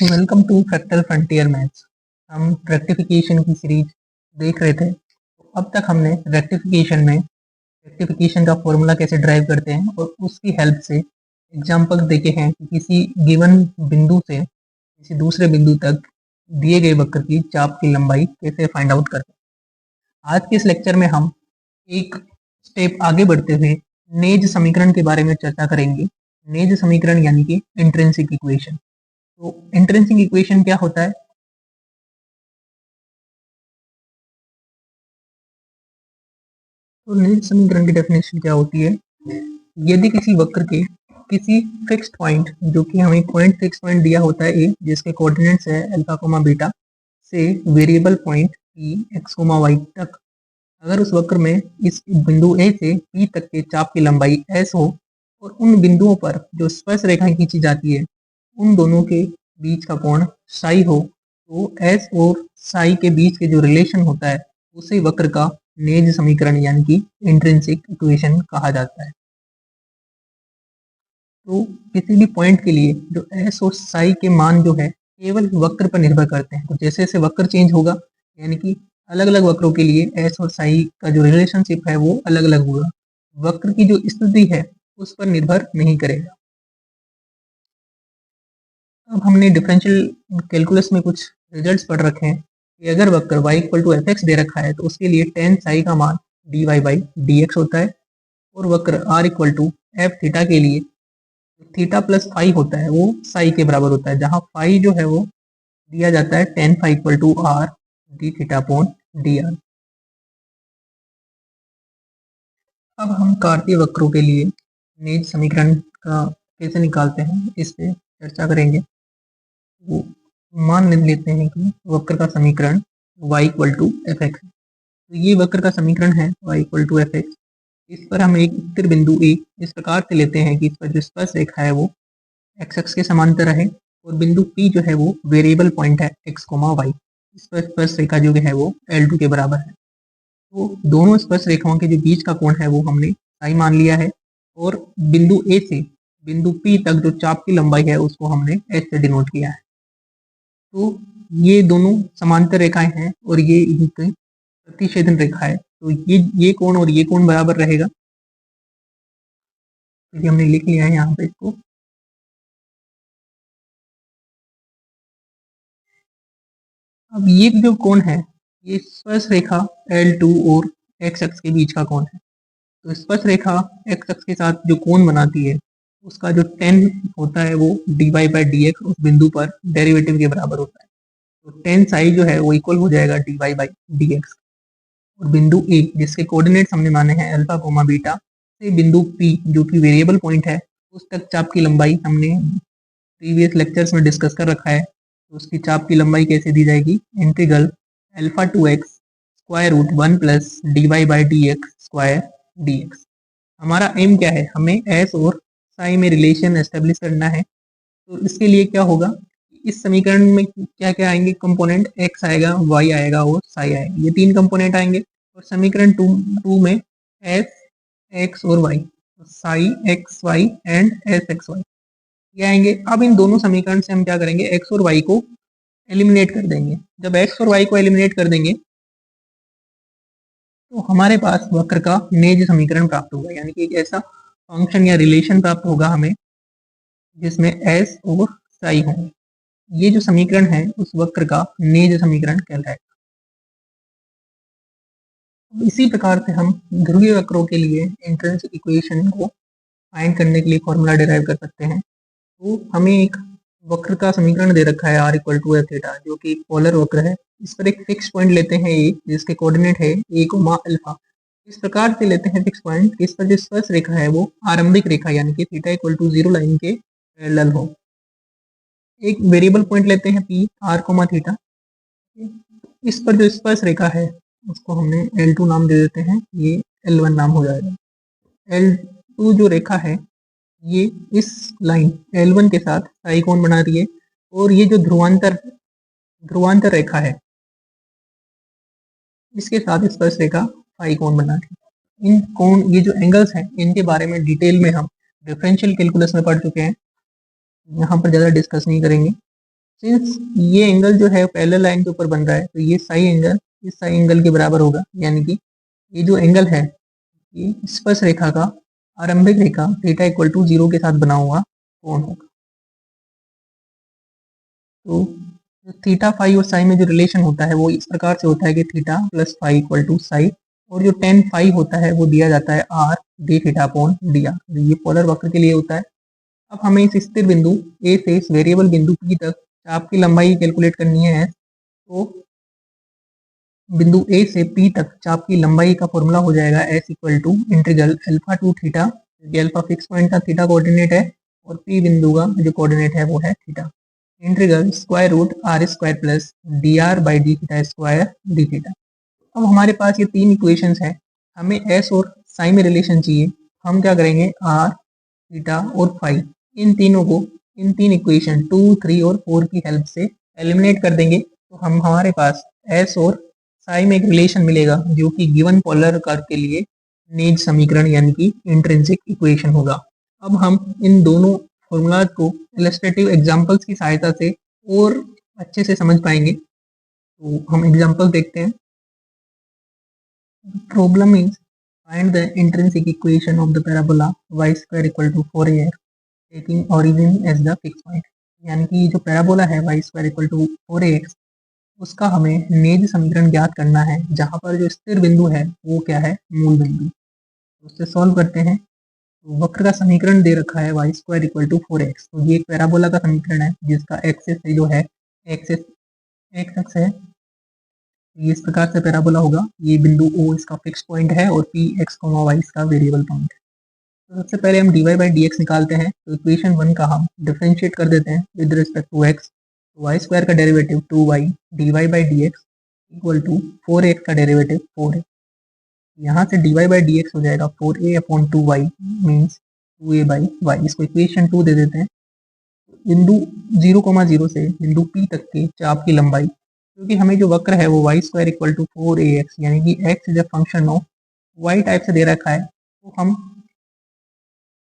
Welcome to fractal frontier maths. हम rectification की series देख रहे थे। तो अब तक हमने रेक्टिफिकेशन का फॉर्मूला कैसे ड्राइव करते हैं और उसकी हेल्प से एग्जांपल्स देखे हैं कि किसी गिवन बिंदु से किसी दूसरे बिंदु तक दिए गए वक्र की चाप की लंबाई कैसे फाइंड आउट करते हैं। आज के इस लेक्चर में हम एक स्टेप आगे बढ़ते हुए नेज समीकरण के बारे में चर्चा करेंगे। नेज समीकरण यानी कि इंट्रिंसिक इक्वेशन। तो इंट्रिंसिक इक्वेशन क्या होता है? तो नेज समीकरण की डेफिनेशन क्या होती है? यदि किसी वक्र के किसी फिक्स्ड पॉइंट, जो कि हमें पॉइंट फिक्स पॉइंट दिया होता है ए, जिसके कोऑर्डिनेट्स है अल्फा कोमा बीटा, से variable point P x comma y तक, अगर उस वक्र में इस बिंदु ए से पी तक के चाप की लंबाई एस हो और उन बिंदुओं पर जो स्पर्श रेखाएं खींची जाती है उन दोनों के बीच का कोण साई हो, तो एस और साई के बीच के जो रिलेशन होता है उसे वक्र का नेज समीकरण यानी कि इंट्रिंसिक इक्वेशन कहा जाता है। तो किसी भी पॉइंट के लिए जो एस और साई के मान जो है केवल वक्र पर निर्भर करते हैं। तो जैसे जैसे वक्र चेंज होगा, यानी कि अलग अलग वक्रों के लिए एस और साई का जो रिलेशनशिप है वो अलग अलग होगा, वक्र की जो स्थिति है उस पर निर्भर नहीं करेगा। अब हमने डिफरेंशियल कैलकुलस में कुछ रिजल्ट्स पढ़ रखे हैं कि अगर वक्र y = fx दे रखा है तो उसके लिए tan साई का मान dy/dx होता है, और वक्र r = f थीटा के लिए थीटा प्लस फाई होता है वो साई के बराबर होता है, जहाँ फाई जो है वो दिया जाता है tan phi = r d(θ/dr)। अब हम कार्तीय वक्रों के लिए नेज समीकरण का कैसे निकालते हैं इस पे चर्चा करेंगे। वो मान लेते हैं कि वक्र का समीकरण y = fx। तो ये वक्र का समीकरण है y = fx। इस पर हम एक स्थिर बिंदु ए इस प्रकार से लेते हैं कि इस पर जो स्पर्श रेखा है वो एक्स एक्स के समांतर है और बिंदु P जो है वो वेरिएबल पॉइंट है x, y। इस पर स्पर्श रेखा जो है वो L2 के बराबर है। तो दोनों स्पर्श रेखाओं के जो बीच का कोण है वो हमने साई मान लिया है, और बिंदु ए से बिंदु P तक जो चाप की लंबाई है उसको हमने h से डिनोट किया है। तो ये दोनों समांतर रेखाएं हैं और ये इनकी प्रतिच्छेदन रेखा है, तो ये कोण और ये कोण बराबर रहेगा। तो ये हमने लिख लिया है यहाँ पे इसको। अब ये जो कोण है ये स्पर्श रेखा L2 और x अक्ष के बीच का कोण है। तो स्पर्श रेखा x अक्ष के साथ जो कोण बनाती है उसका जो tan होता है वो dy/dx उस बिंदु पर डेरिवेटिव के बराबर होता है। तो tan साई जो है वो इक्वल हो जाएगा dy/dx, और बिंदु ए जिसके कोऑर्डिनेट्स हमने माने हैं अल्फा कोमा बीटा, से बिंदु पी जो कि वेरिएबल पॉइंट है उस तक चाप की लंबाई हमने प्रीवियस लेक्चर्स में डिस्कस कर रखा है। तो उसकी चाप की लंबाई कैसे दी जाएगी? Integral alpha to x square root 1 plus dy/dx square dx। हमारा एम क्या है? हमें एस और साई में रिलेशन एस्टेब्लिश करना है। तो इसके लिए क्या होगा, इस समीकरण में क्या क्या आएंगे कंपोनेंट? x आएगा, y आएगा और साई आएगा, ये तीन कंपोनेंट आएंगे। और समीकरण टू में एस एक्स और y, psi x y and S x y ये आएंगे। अब इन दोनों समीकरण से हम क्या करेंगे? x और y को एलिमिनेट कर देंगे। जब x और y को एलिमिनेट कर देंगे तो हमारे पास वक्र का नेज समीकरण प्राप्त होगा, यानी कि एक ऐसा फंक्शन या रिलेशन प्राप्त होगा हमें जिसमें s और साई होंगे। ये जो समीकरण है उस वक्र का नेज समीकरण कहलाएगा। इसी प्रकार से हम ध्रुवीय वक्रों के लिए इंट्रिंसिक इक्वेशन को फाइंड करने के लिए फॉर्मूला डिराइव कर सकते हैं। तो हमें एक वक्र का समीकरण दे रखा है r = f थीटा, जो कि एक पोलर वक्र है। इस पर एक फिक्स पॉइंट लेते हैं ए, जिसके कोऑर्डिनेट है a, अल्फा। इस प्रकार से लेते हैं फिक्स पॉइंट, इस पर जो स्पर्श रेखा है वो आरंभिक रेखा यानी कि थीटा = 0 लाइन के पैरेलल हो। एक वेरिएबल पॉइंट लेते हैं p, r, थीटा। इस पर जो स्पर्श रेखा है उसको हमने L2 नाम दे देते हैं, ये L1 नाम हो जाएगा। L2 जो रेखा है ये इस लाइन L1 के साथ साई कोण बना रही है, और ये जो ध्रुवांतर रेखा है इसके साथ स्पर्श रेखा फाई कोण बना रही है। इन कोण, ये जो एंगल्स हैं, इनके बारे में डिटेल में हम डिफरेंशियल कैलकुलस में पढ़ चुके हैं, यहाँ पर ज़्यादा डिस्कस नहीं करेंगे। सिंस ये एंगल जो है पैरेलल लाइन के ऊपर बन रहा है तो ये साई एंगल इस साई एंगल के बराबर होगा, यानी कि ये जो एंगल है ये स्पर्श रेखा का आरंभिक रेखा थीटा इक्वल टू 0 के साथ बना हुआ कोण होगा। तो थीटा फाई और साई में जो रिलेशन होता है वो इस प्रकार से होता है कि theta plus phi equal to psi, और जो टेन फाई होता है वो दिया जाता है r d theta upon d r, ये पोलर वक्र के लिए होता है। अब हमें इस स्थिर बिंदु ए से इस वेरिएबल बिंदु पी तक चाप की लंबाई कैलकुलेट करनी है, तो बिंदु ए से पी तक चाप की लंबाई का फॉर्मूला हो जाएगा S equal to integral alpha to theta, alpha fix point का थीटा कोऑर्डिनेट है और पी बिंदु का जो कोऑर्डिनेट है वो है theta, integral square root r square plus d r by d theta square d theta. अब हमारे पास ये तीन इक्वेशंस हैं, हमें एस और साई में रिलेशन चाहिए। हम क्या करेंगे, आर थीटा और फाई इन तीनों को इन तीन इक्वेशन 2, 3 और 4 की हेल्प से एलिमिनेट कर देंगे, तो हमारे पास एस और साई में एक रिलेशन मिलेगा जो कि गिवन पोलर कर्व के लिए नेज समीकरण यानी कि इंट्रिंसिक इक्वेशन होगा। अब हम इन दोनों फॉर्मूलाज को इलस्ट्रेटिव एग्जांपल्स की सहायता से और अच्छे से समझ पाएंगे। तो हम एग्जांपल देखते हैं। Problem is find the intrinsic equation of the parabola y square equal to 4ax taking origin as the fix point, यानी कि जो पैराबोला है y square equal to 4ax उसका हमें नेज समीकरण ज्ञात करना है, जहाँ पर जो स्थिर बिंदु है वो क्या है, मूल बिंदु। उससे सॉल्व करते हैं। तो वक्र का समीकरण दे रखा है y square equal to 4x, तो ये एक पैराबोला का समीकरण है जिसका एक्सिस जो है एक्सिस एक्स एक्स है। ये इस प्रकार से पैराबोला होगा, ये बिंदु O इसका फिक्स पॉइंट है और P x, y इसका वेरिएबल पॉइंट है। तो सबसे पहले हम dy बाई डी एक्स निकालते हैं, तो इक्वेशन 1 का हम डिफ्रेंशिएट कर देते हैं with respect to x, y square का derivative 2y dy by d x equal to 4x का डेरिवेटिव 4a, यहाँ से dy बाई डी एक्स हो जाएगा 4a upon 2y means 2a by y, इसको इक्वेशन 2 दे देते हैं। बिंदु 0,0 से बिंदु P तक के चाप की लंबाई, क्योंकि हमें जो वक्र है वो y square equal to 4ax यानी कि x is a function of y type से दे रखा है, तो हम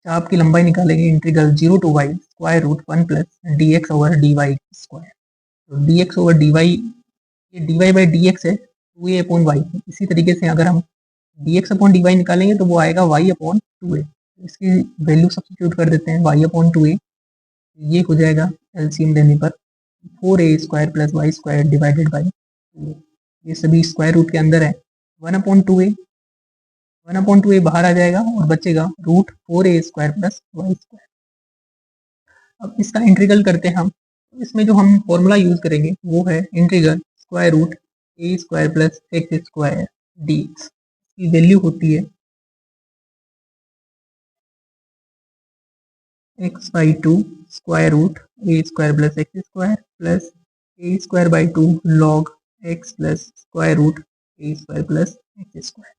चाप की लंबाई निकालेंगे integral 0 to y square root 1 plus d x over d y square. तो d x over d y, ये d y by d x है 2a अपॉन वाई। इसी तरीके से अगर हम d x upon d y निकालेंगे तो वो आएगा y अपॉन 2a, इसकी वैल्यू सब्सटीट्यूट कर देते हैं y अपॉन 2a, ये हो जाएगा एलसीएम लेने पर 4a square plus y square divided by 2a, ये सभी स्क्वायर रूट के अंदर है। 1/2a बाहर आ जाएगा और बचेगा root 4a square plus y square. अब इसका इंटीग्रल करते हैं हम, तो इसमें जो हम फॉर्मूला यूज करेंगे वो है integral square root a square plus x square d x, की वैल्यू होती है x by 2 square root a square plus x square plus a square by 2 log x plus square root a square plus x square,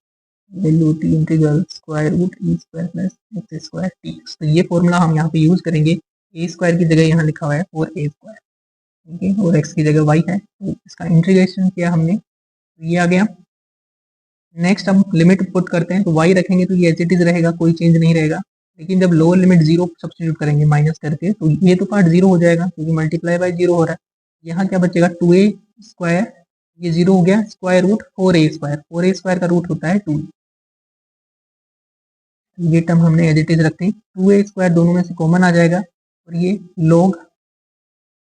value होती है integral square root e square plus x square t. तो ये formula हम यहाँ पे use करेंगे, a square की जगह यहाँ लिखा हुआ है 4a स्क्वायर, ठीक है, और x की जगह y है, तो इसका इंटीग्रेशन किया हमने, तो ये आ गया। नेक्स्ट हम लिमिट पुट करते हैं, तो y रखेंगे तो ये एज इट इज रहेगा, कोई चेंज नहीं रहेगा, लेकिन जब लोअर लिमिट 0 सब्सटीट्यूट करेंगे माइनस करके तो ये तो पार्ट 0 हो जाएगा क्योंकि मल्टीप्लाई बाय 0 हो रहा है। यहाँ क्या बचेगा 2a स्क्वायर, ये 0 हो गया, square root 4a square, 4a square का रूट होता है 2, ये टर्म हमने एज इट इज रख दी। 2a स्क्वायर दोनों में से कॉमन आ जाएगा और ये log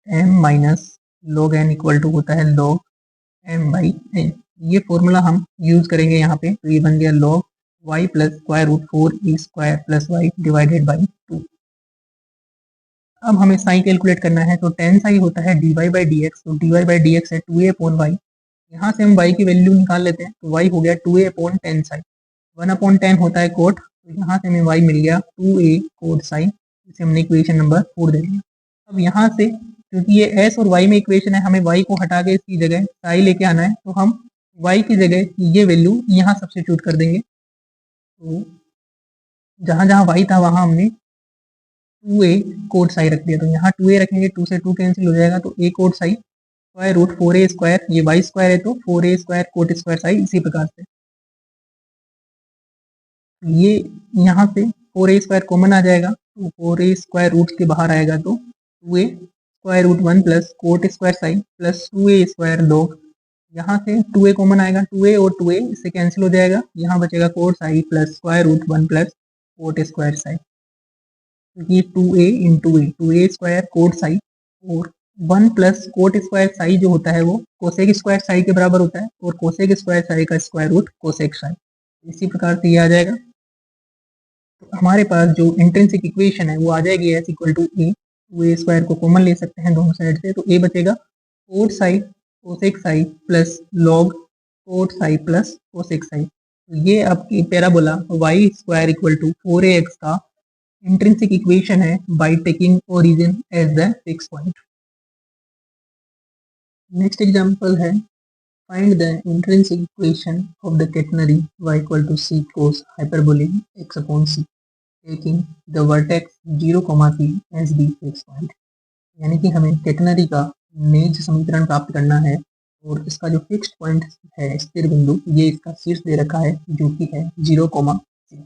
m minus log n equal to होता है log m बाई n, ये फॉर्मूला हम यूज करेंगे यहाँ पे, तो ये बन गया log y plus square root 4a square plus y divided by 2। अब हमें साई कैलकुलेट करना है, तो tan साई होता है dy बाई डी एक्स, तो dy बाई डी एक्स है 2a अपॉन वाई, यहाँ से हम y की वैल्यू निकाल लेते हैं, तो y हो गया 2a upon tan Sai, 1 upon 10 होता है कोट, तो यहाँ से हमें y मिल गया 2a कोट साई, इसे हमने इक्वेशन नंबर 4 दे दिया। अब यहाँ से क्योंकि ये s और y में इक्वेशन है, हमें y को हटा के इसकी जगह साई लेके आना है, तो हम y की जगह ये वैल्यू यहाँ सब्सटीट्यूट कर देंगे, तो जहाँ जहाँ y था वहाँ हमने 2a कोट साई रख दिया, तो यहाँ 2a रखेंगे, 2 से 2 कैंसिल हो जाएगा, तो a cot psi square root 4a square, ये y स्क्वायर है तो 4a square coat square Sai, इसी प्रकार से ये यहाँ से 4a स्क्वायर कॉमन आ जाएगा, तो 4a स्क्वायर रूट के बाहर आएगा तो 2a square root 1 plus cot square sine plus 2a square log, यहाँ से 2a कॉमन आएगा, 2a और 2a इससे कैंसिल हो जाएगा, यहाँ बचेगा cot psi plus square root 1 plus cot square psi, ये 2a into a, 2a square cot psi और 1 प्लस कोट स्क्वायर साई जो होता है वो कोसेक स्क्वायर साई के बराबर होता है, और कोसेक स्क्वायर साई का स्क्वायर रूट कोसेक साई, इसी प्रकार से ये आ जाएगा। तो हमारे पास जो इंट्रिंसिक इक्वेशन है वो आ जाएगी s equal to a, two a square को कॉमन ले सकते हैं दोनों साइड से, तो ए बचेगा cot psi cosec psi plus log cot psi plus cosec psi, तो ये आपकी parabola y square equal to 4ax का इंट्रिंसिक इक्वेशन है by taking origin as the fix point. Next example है find the intrinsic equation of the catenary y equal to c cos hyperbolic x upon c taking the vertex 0, c as the fix point, यानी कि हमें केटनरी का नेज समीकरण प्राप्त करना है और इसका जो फिक्स्ड पॉइंट है स्थिर बिंदु, ये इसका शीर्ष दे रखा है जो कि है 0, c।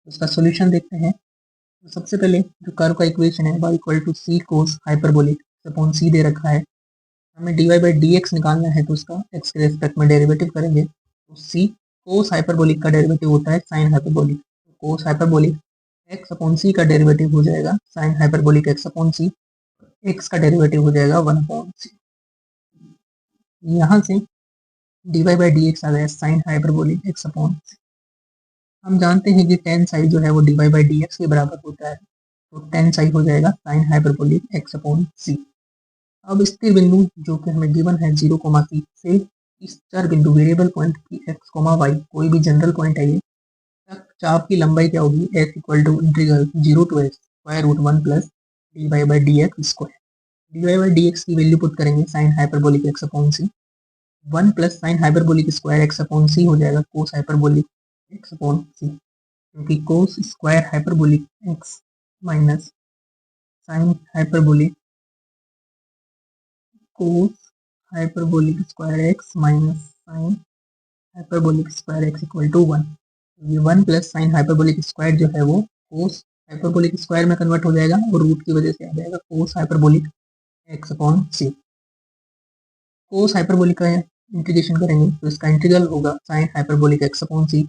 उसका सॉल्यूशन देखते हैं। तो सबसे पहले जो कर्व का इक्वेशन है y equal to c cos hyperbolic upon c दे रखा है, हमें dy बाई dx निकालना है, तो उसका x के रेस्पेक्ट में डेरिवेटिव करेंगे, तो c cos हाइपरबोलिक का डेरिवेटिव होता है sin हाइपरबोलिक, तो cos hyperbolic x upon c का डेरिवेटिव हो जाएगा sin hyperbolic x upon c, x का डेरिवेटिव हो जाएगा 1 अपॉन c। यहाँ से dy बाई dx आ गया sin hyperbolic x upon c। हम जानते हैं कि tan साई जो है वो dy बाई dx के बराबर होता है, तो tan साई हो जाएगा sin hyperbolic x upon c। अब स्थिर बिंदु जो कि हमें गिवन है 0, c से इस चर बिंदु वेरिएबल पॉइंट की x, y कोई भी जनरल पॉइंट है ये, तक चाप की लंबाई क्या होगी, s equal to integral 0 to x square root 1 plus dy by dx square, dy by dx की वैल्यू पुट करेंगे sin hyperbolic x upon c, 1 plus sin hyperbolic square x upon c हो जाएगा cos hyperbolic x upon c, क्योंकि cos square hyperbolic x minus sin hyperbolic cos hyperbolic square x minus sin hyperbolic square x equal to 1, ये 1 plus sin hyperbolic square जो है वो cos hyperbolic square में convert हो जाएगा और root की वजह से आ जाएगा cos hyperbolic x upon c। cos hyperbolic का इंटीग्रेशन करेंगे तो इसका इंटीग्रल होगा sin hyperbolic x upon c,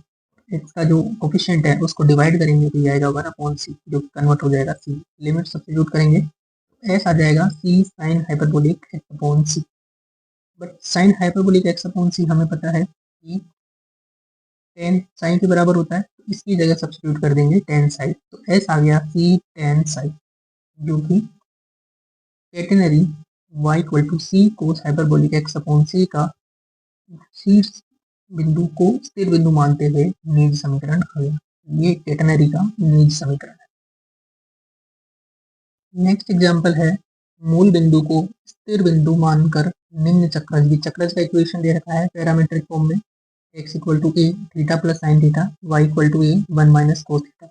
x का जो कोफिशिएंट है उसको डिवाइड करेंगे तो ये आएगा 1 अपॉन c जो कन्वर्ट हो जाएगा c, लिमिट सब्स्टिट्यूट करेंगे तो s आ जाएगा c sin hyperbolic x upon c, but sin hyperbolic x upon c हमें पता है कि tan sin के बराबर होता है, तो इसकी जगह सब्स्टिट्यूट कर देंगे tan साई, तो s आ गया c tan साई जो कि catenary y equal to c cos hyperbolic x upon c का शीर्ष बिंदु को स्थिर बिंदु मानते हुए निज समीकरण आ गया, ये केटेनरी का निज समीकरण है। नेक्स्ट एग्जांपल है मूल बिंदु को स्थिर बिंदु मानकर निम्न चक्रज, चक्रज का इक्वेशन दे रखा है पैरामीट्रिक फॉर्म में, x equal to a theta plus sine theta y equal to a 1 minus cos theta,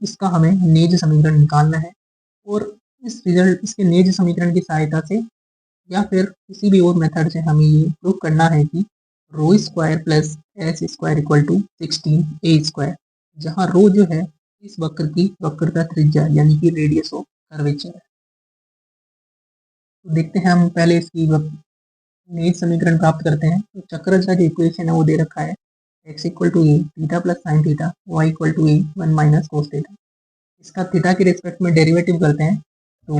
इसका हमें निज समीकरण निकालना है और इस रिजल्ट इसके निज समीकरण की सहायता से या फिर किसी भी और मेथड से हमें ये प्रूव करना है कि rho square plus s square equal to 16a square, जहाँ रो जो है इस वक्र की वक्रता त्रिज्या यानी कि रेडियस ऑफ कर्वेचर है। तो देखते हैं हम पहले इसकी निज समीकरण प्राप्त करते हैं। तो चक्रज का जो इक्वेशन है वो दे रखा है x equal to a theta plus sine theta y equal to a 1 minus cos theta, इसका थीटा के रिस्पेक्ट में डेरिवेटिव करते हैं तो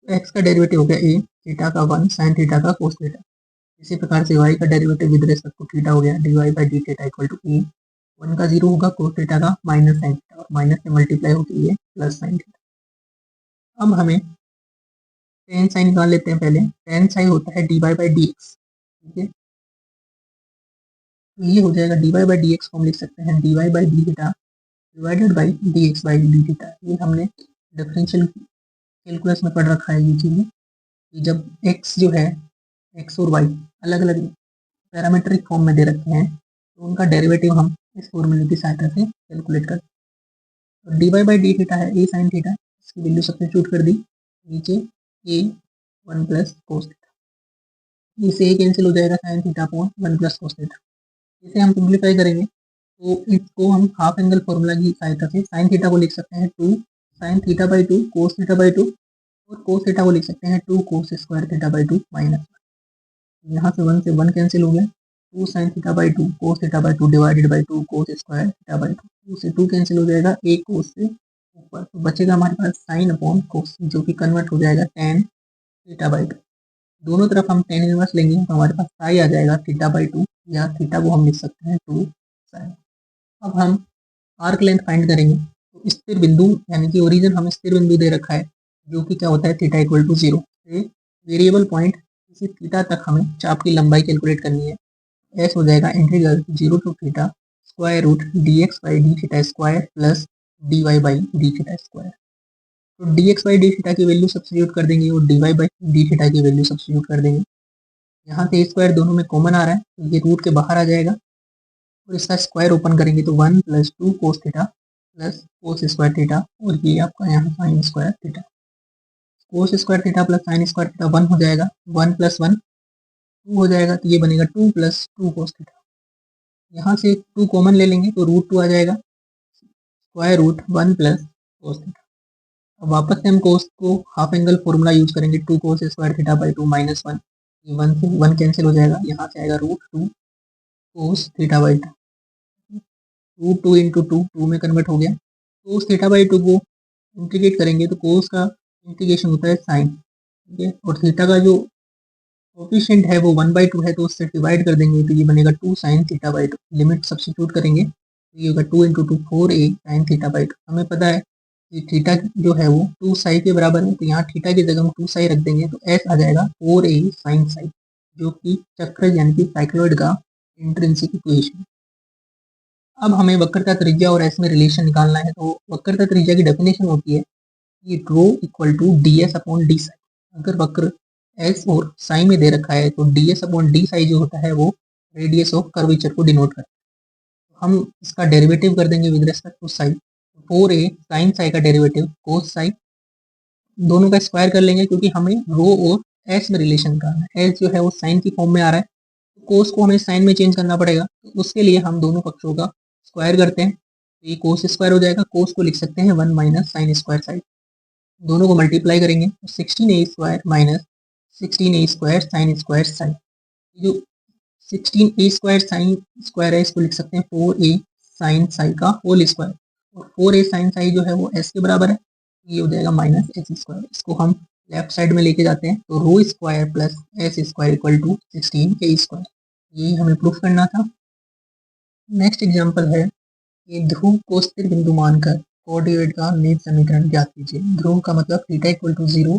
x का डेरिवेटिव हो गया a थीटा का 1 साइन थीटा का कोस थीटा, इसी प्रकार से y का derivative with respect to theta हो गया dy by d theta equal to a 1 का 0 होगा कोस थीटा का माइनस साइन थीटा और माइनस से मल्टीप्लाई होकर ये प्लस साइन थीटा। अब हमें टेन साइन निकाल लेते हैं, पहले टेन साइन होता है डी बाई डी एक्स, ठीक है, तो ये हो जाएगा डी बाई डी एक्स को हम लिख सकते हैं d y by d theta divided by d x by d theta. ये हमने डिफरेंशियल कैलकुलस में पढ़ रखा है ये चीज़ें कि जब x जो है x और y अलग अलग पैरामीट्रिक फॉर्म में दे रखे हैं तो उनका डेरिवेटिव हम इस फॉर्मूले की सहायता से कैलकुलेट करते हैं। तो डी बाई डी थीटा है a साइन थीटा, इसकी वैल्यू सब्स्टिट्यूट कर दी, नीचे a 1 प्लस कोस थीटा, इससे a कैंसिल हो जाएगा sine theta upon 1 plus cos theta. इसे हम सिंप्लीफाई करेंगे तो इसको हम हाफ एंगल फॉर्मूला की सहायता से साइन थीटा को लिख सकते हैं 2 sine theta by 2 cos theta by 2, और कोस थीटा को लिख सकते हैं 2 cos square theta by 2 minus 1। यहाँ से 1 कैंसिल हो गया, 2 sine theta by 2 cos theta by 2 divided by 2 cos square theta by 2, 2 से 2 कैंसिल हो जाएगा, एक कोस से ऊपर तो बचेगा हमारे पास साइन अपॉन कोस, जो कि कन्वर्ट हो जाएगा टेन थीटा बाई 2। दोनों तरफ हम टेन इनवर्स लेंगे तो हमारे पास साई आ जाएगा थीटा बाई 2, या थीटा को हम लिख सकते हैं 2 साइन। अब हम आर्क लेंथ फाइंड करेंगे, तो स्थिर बिंदु यानी कि ओरिजिन हमें स्थिर बिंदु दे रखा है, जो कि क्या होता है थीटा इक्वल टू 0 से वेरिएबल पॉइंट किसी थीटा तक हमें चाप की लंबाई कैलकुलेट करनी है। एस हो जाएगा integral 0 to theta square root d x by d theta square plus d y by d theta square. तो d x by d theta की वैल्यू सब्स्टिट्यूट कर देंगे और d y by d theta की value substitute कर देंगे। यहाँ से स्क्वायर दोनों में कॉमन आ रहा है, तो ये रूट के बाहर आ जाएगा, और इसका स्क्वायर ओपन करेंगे तो 1 plus 2 cos theta plus cos square theta, और ये आपका यहाँ sine square theta. Cos square theta plus sine square theta 1 हो जाएगा, 1 प्लस 1 2 हो जाएगा, तो ये बनेगा 2 प्लस 2 कोस थीटा। यहाँ से 2 कॉमन ले लेंगे तो रूट 2 आ जाएगा, square root 1 plus cos theta. अब वापस से हम कोस को हाफ एंगल फॉर्मूला यूज करेंगे, 2 cos square theta by 2 minus 1, ये 1 से 1 कैंसिल हो जाएगा, यहाँ से आएगा root 2 cos theta by 2, root 2 into 2 में कन्वर्ट हो गया। कोस थीटा बाई 2 को इंटीग्रेट करेंगे तो कोस का इंटीग्रेशन होता है साइन, ठीक है, और थीटा का जो कोफिशिएंट है वो 1/2 है, तो उससे डिवाइड कर देंगे तो ये बनेगा 2 sine theta by 2। Limit substitute करेंगे तो ये होगा 2 into 2 4a sine theta by 2। हमें पता है कि थीटा जो है वो 2 साई के बराबर है, तो यहाँ थीटा की जगह हम 2 साई रख देंगे तो s आ जाएगा 4a साइन साई, जो कि चक्र यानी कि साइक्लॉइड का इंट्रिंसिक इक्वेशन। अब हमें वक्रता त्रिज्या और एस में रिलेशन निकालना है, तो वक्रता त्रिज्या की डेफिनेशन होती है कि rho equal to d s upon d psi. अगर वक्र एस और साई में दे रखा है तो d s upon d psi जो होता है वो रेडियस ऑफ कर्वेचर को डिनोट करता है। तो हम इसका डेरिवेटिव कर देंगे with respect to psi, 4a sine psi का डेरिवेटिव कोस साई, दोनों का स्क्वायर कर लेंगे क्योंकि हमें रो और एस में रिलेशन निकालना है। एस जो है वो साइन की फॉर्म में आ रहा है, तो कोस को हमें साइन में चेंज करना पड़ेगा, तो उसके लिए हम दोनों पक्षों का स्क्वायर करते हैं, तो ये कोस स्क्वायर हो जाएगा। कोस को लिख सकते हैं 1 माइनस साइन स्क्वायर साइड, दोनों को मल्टीप्लाई करेंगे तो 16a square minus 16a square sine square sine. जो 16a स्क्वायर साइन स्क्वायर है इसको लिख सकते हैं 4a साइन साई का होल स्क्वायर, और 4a साइन साई जो है वो s के बराबर है, ये हो जाएगा माइनस एस स्क्वायर। इसको हम लेफ्ट साइड में लेके जाते हैं तो rho square plus s square equal to 16a square, यही हमें प्रूफ करना था। नेक्स्ट एग्जांपल है कि ध्रुव को स्थिर बिंदु मानकर कोऑर्डिनेट का नीट समीकरण ज्ञात कीजिए। ध्रुव का मतलब थीटा इक्वल टू 0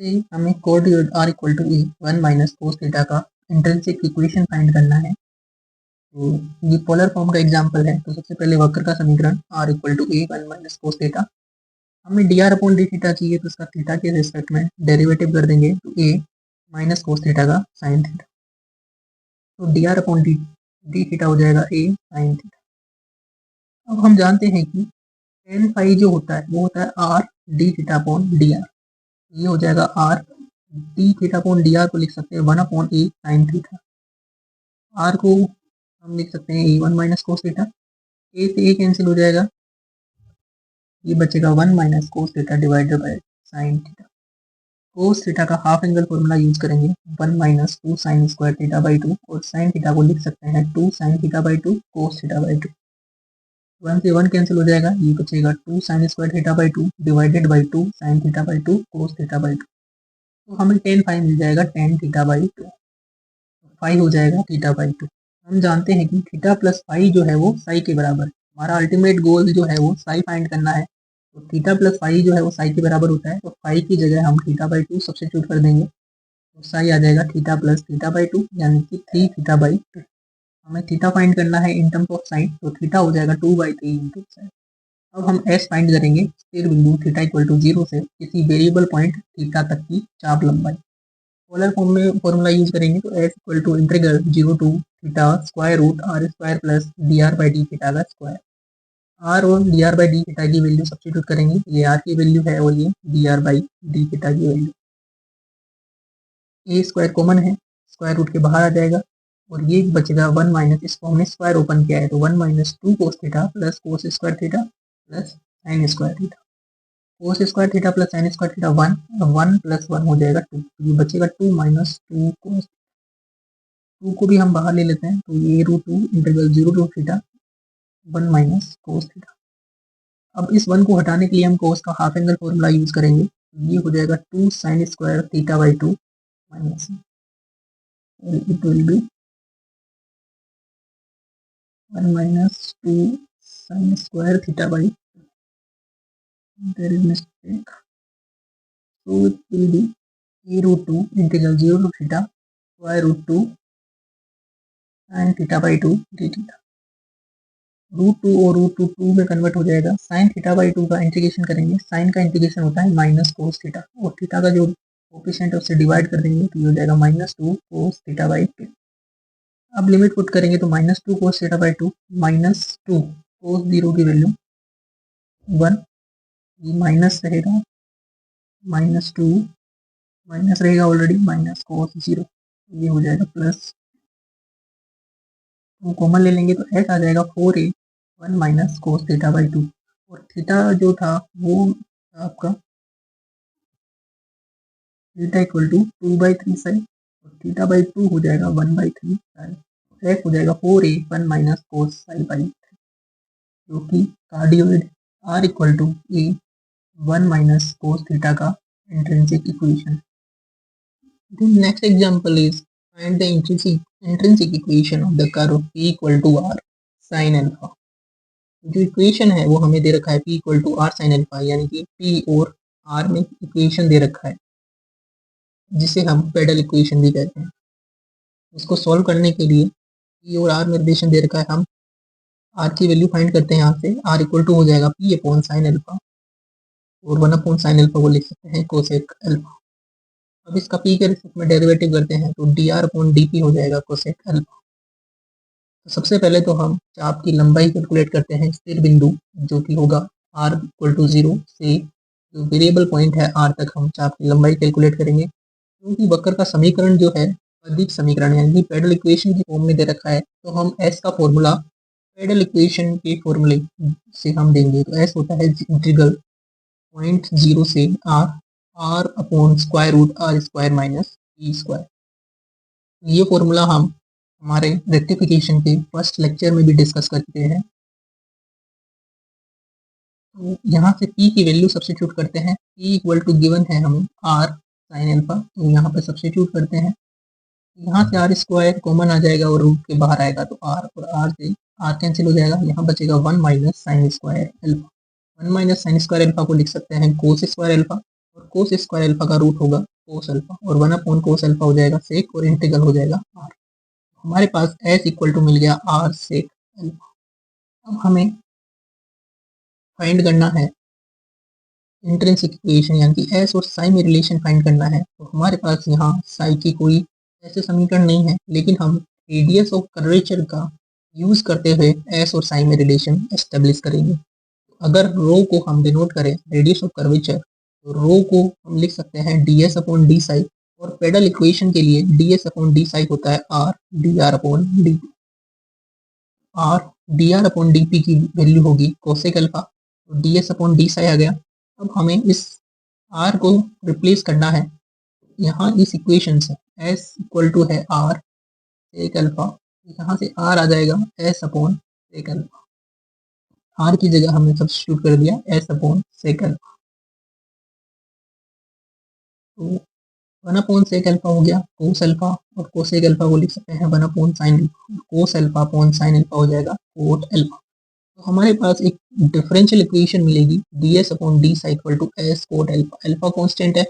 से हमें coordinate r equal to a 1 minus cos theta का इंट्रिंसिक इक्वेशन फाइंड करना है। तो ये पोलर फॉर्म का एग्जांपल है, तो सबसे पहले वक्र का समीकरण r equal to a 1 minus cos theta, हमें d r upon d theta चाहिए तो इसका थीटा के रिस्पेक्ट में डेरिवेटिव कर देंगे तो a माइनस कोस थीटा का साइन थीटा, तो D r upon d theta हो जाएगा a साइन थीटा। अब हम जानते हैं कि टेन फाई जो होता है वो होता है r d theta upon d r, ये हो जाएगा r d theta upon d r को लिख सकते हैं 1 upon a sine theta, r को हम लिख सकते हैं ए 1 माइनस कोस थीटा, ए से ए कैंसिल हो जाएगा, ये बचेगा 1 minus cos theta divided by sine theta. Cos theta का हाफ एंगल फॉर्मूला यूज करेंगे 1 minus 2 sine square theta by 2, और साइन थीटा को लिख सकते हैं 2 sine theta by 2 cos theta by 2, 1 से 1 कैंसिल हो जाएगा, ये बचेगा 2 sine square theta by 2 divided by 2 sine theta by 2 cos theta by 2, तो हमें टेन फाई मिल जाएगा, टेन थीटा बाई 2, फाई हो जाएगा थीटा बाई 2। हम जानते हैं कि थीटा प्लस फाई जो है वो साई के बराबर है, हमारा अल्टीमेट गोल जो है वो साई फाइंड करना है, तो थीटा प्लस फाई जो है वो साई के बराबर होता है, तो फाई की जगह हम थीटा बाई 2 सब्स्टिट्यूट कर देंगे, तो साई आ जाएगा थीटा प्लस थीटा बाई 2 यानी कि 3 थीटा बाई 2। हमें थीटा फाइंड करना है इन टर्म्स ऑफ साइन, तो थीटा हो जाएगा 2/3 इंटू साइन। अब हम एस फाइंड करेंगे स्थिर बिंदु थीटा इक्वल टू 0 से किसी वेरिएबल पॉइंट थीटा तक की चाप लंबाई। पोलर फॉर्म में फॉर्मूला यूज करेंगे तो s equal to integral 0 to theta square root r square plus d r by d theta का स्क्वायर। आर और d r by d theta की वैल्यू सब्स्टिट्यूट करेंगे, ये आर की वैल्यू है और ये d r by d theta की वैल्यू। ए स्क्वायर कॉमन है, स्क्वायर रूट के बाहर आ जाएगा, और ये बचेगा 1 माइनस, इसको हमने स्क्वायर ओपन किया है तो 1 minus 2 cos theta plus cos square theta plus sine square theta. Cos square theta plus sine square theta 1, 1 plus 1 हो जाएगा 2, तो ये बचेगा 2 माइनस 2 कोस। 2 को भी हम बाहर ले लेते हैं, तो ये root 2 integral 0 to theta 1 minus cos theta. अब इस 1 को हटाने के लिए हम कोस का हाफ एंगल फॉर्मूला यूज करेंगे, ये हो जाएगा 2 sine square theta by 2 minus it will be 1 minus 2 sin square theta by 2. There is mistake. So it will be a root 2 integral 0 to theta square root 2 sin theta by 2 d theta. Root 2 और root 2 में convert हो जाएगा। Sine theta by 2 का integration करेंगे, sign का integration होता है minus cos theta, और थीटा का जो कोफिशिएंट है उससे डिवाइड कर देंगे, तो ये हो जाएगा -2 कोस थीटा बाई 2। अब लिमिट पुट करेंगे तो -2 कोस थीटा बाई 2 -2 कोस 0 की वैल्यू 1, ये माइनस रहेगा, -2 माइनस रहेगा ऑलरेडी, माइनस कोस 0, ये हो जाएगा प्लस, तो कॉमन ले लेंगे तो एच आ जाएगा 4a 1 minus cos theta by 2, और थीटा जो था वो आपका थीटा इक्वल टू 2/3 साइन, और थीटा बाई 2 हो जाएगा 1/3 साइन, एच हो जाएगा 4a 1 minus cos sign by 3, जो कि cardioid r equal to a 1 minus cos theta का intrinsic equation. The next example is find the intrinsic equation of the curve p equal to r sin alpha। जो equation है वो हमें दे रखा है p equal to r sin alpha, यानी कि p और r में इक्वेशन दे रखा है जिसे हम पेडल इक्वेशन भी कहते हैं। इसको सॉल्व करने के लिए p और r में रिलेशन दे रखा है, हम r की वैल्यू फाइंड करते हैं। यहाँ से r इक्वल टू हो जाएगा p अपॉन साइन अल्फा, और 1 अपॉन साइन अल्फा को लिख सकते हैं कोसेक अल्फा। अब इसका p के रिस्पेक्ट में डेरिवेटिव करते हैं तो dr अपॉन dp हो जाएगा कोसेक अल्फा। तो सबसे पहले तो हम चाप की लंबाई कैलकुलेट करते हैं, स्थिर बिंदु जो कि होगा r इक्वल टू 0 से जो वेरिएबल पॉइंट है r तक हम चाप की लंबाई कैलकुलेट करेंगे। क्योंकि वक्र का समीकरण जो है अधिक समीकरण यानी पेडल इक्वेशन की फॉर्म में दे रखा है, तो हम s का फॉर्मूला पेडल इक्वेशन के फॉर्मूले से हम देंगे। तो s होता है इंटीग्रल पॉइंट 0 से r upon square root r square minus p square. ये फॉर्मूला हम हमारे रेक्टिफिकेशन के फर्स्ट लेक्चर में भी डिस्कस कर चुके हैं। तो यहाँ से p की वैल्यू सब्स्टिट्यूट करते हैं, p इक्वल टू गिवन है हमें r साइन अल्फा, तो यहाँ पे सब्स्टिट्यूट करते हैं। यहाँ से r स्क्वायर कॉमन आ जाएगा और रूट के बाहर आएगा तो r, और r से r कैंसिल हो जाएगा, यहाँ बचेगा 1 minus sine square alpha. 1 minus sine square alpha को लिख सकते हैं कोस स्क्वायर अल्फा, और कोस स्क्वायर अल्फा का रूट होगा कोस अल्फा, और 1 अपॉन कोस अल्फा हो जाएगा सेक, और इंटीग्रल हो जाएगा r। हमारे पास s इक्वल टू मिल गया r सेक अल्फा। अब हमें फाइंड करना है इंट्रिंसिक इक्वेशन, यानी कि s और साई में रिलेशन फाइंड करना है। तो हमारे पास यहाँ साई की कोई ऐसे समीकरण नहीं है, लेकिन हम रेडियस ऑफ कर्वेचर का यूज करते हुए s और साई में रिलेशन एस्टेब्लिश करेंगे। अगर रो को हम डिनोट करें रेडियस ऑफ कर्वेचर, तो रो को हम लिख सकते हैं ds अपॉन डी साई, और पेडल इक्वेशन के लिए ds अपॉन डी साई होता है r dr upon dt। r dr upon dp की वैल्यू होगी कोसेक अल्फा, तो ds अपॉन डी साई आ गया। अब हमें इस r को रिप्लेस करना है यहाँ इस इक्वेशन से, s इक्वल टू है r सेक अल्फा, यहाँ से r आ जाएगा s upon sec alpha. r की जगह हमने सब्स्टिट्यूट कर दिया s अपॉन सेक अल्फा, तो 1 अपॉन सेक अल्फा हो गया कोस अल्फा, और कोसेक अल्फा को लिख सकते हैं 1 upon sine alpha, cos alpha upon sine alpha हो जाएगा कोट अल्फा। तो हमारे पास एक डिफरेंशियल इक्वेशन मिलेगी ds upon d psi equal to s cot alpha. Alpha constant है,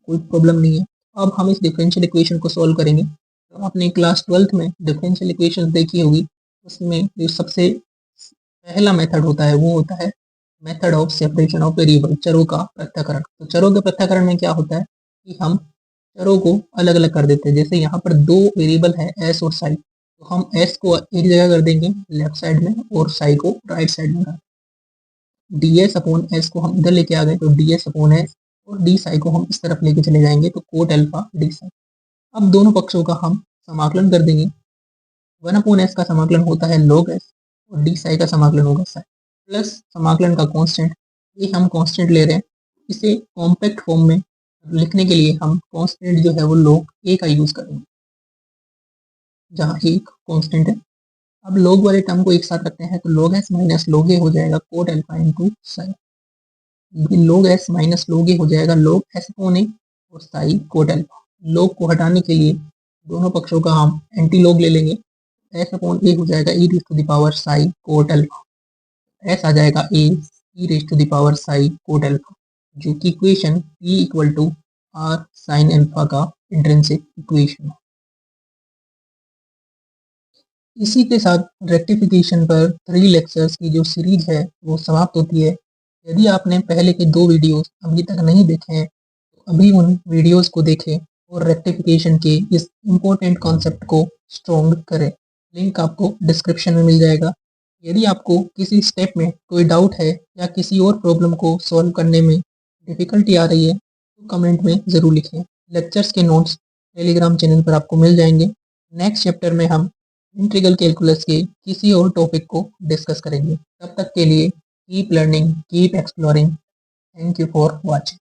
कोई प्रॉब्लम नहीं है। अब हम इस डिफरेंशियल इक्वेशन को सॉल्व करेंगे। तो आपने क्लास 12th में डिफरेंशियल इक्वेशन देखी होगी, उसमें जो सबसे पहला मेथड होता है वो होता है method of separation of variable, चरों का पृथक्करण। तो चरों के पृथक्करण में क्या होता है कि हम चरों को अलग अलग कर देते हैं। जैसे यहाँ पर 2 वेरिएबल है s और साई, तो हम s को एक जगह कर देंगे लेफ्ट साइड में और साई को राइट साइड में। ds अपॉन s को हम इधर लेके आ गए तो ds अपॉन s, और डी साई को हम इस तरफ लेके चले जाएंगे तो कोट अल्फा डी साई। अब दोनों पक्षों का हम समाकलन कर देंगे। 1 अपॉन s का समाकलन होता है log s, और डी साई का समाकलन होगा साई, प्लस समाकलन का कांस्टेंट, ये हम कांस्टेंट ले रहे हैं इसे कॉम्पैक्ट फॉर्म में लिखने के लिए हम कांस्टेंट जो है वो log a का यूज करेंगे, जहाँ a कांस्टेंट है। अब log वाले टर्म को एक साथ रखते हैं तो log s minus log a हो जाएगा cot alpha into sine. log s minus log a हो जाएगा log s अपॉन a और साई कोट अल्फा। log को हटाने के लिए दोनों पक्षों का हम एंटी log ले लेंगे। s अपॉन a हो जाएगा e raise to the power psi cot alpha. s आ जाएगा a e raise to the power psi cot alpha, जो कि equation p equal to r sine alpha का इंट्रिंसिक इक्वेशन है। इसी के साथ रेक्टिफिकेशन पर 3 लेक्चर्स की जो सीरीज है वो समाप्त होती है। यदि आपने पहले के 2 वीडियोस अभी तक नहीं देखे हैं तो अभी उन वीडियोस को देखें और रेक्टिफिकेशन के इस इम्पोर्टेंट कॉन्सेप्ट को स्ट्रॉन्ग करें। लिंक आपको डिस्क्रिप्शन में मिल जाएगा। यदि आपको किसी स्टेप में कोई डाउट है या किसी और प्रॉब्लम को सॉल्व करने में डिफ़िकल्टी आ रही है तो कमेंट में ज़रूर लिखें। लेक्चर्स के नोट्स टेलीग्राम चैनल पर आपको मिल जाएंगे। नेक्स्ट चैप्टर में हम इंटीग्रल कैलकुलस के किसी और टॉपिक को डिस्कस करेंगे। तब तक के लिए keep learning, keep exploring. Thank you for watching.